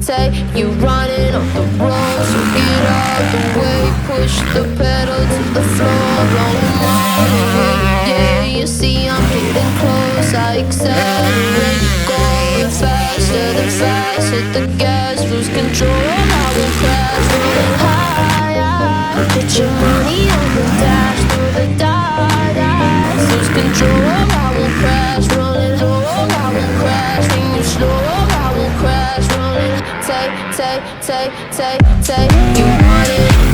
take. You running off the road, so get out the way. Push the pedal to the floor, blowing my way. Yeah, you see I'm getting close. I accelerate, going faster than fast. Hit the gas, lose control. I will crash, rolling high. Put your money on the dash, through the dark. Lose control. I will crash, rolling low. I will crash, when you slow. I will crash, rolling. Take. You want it.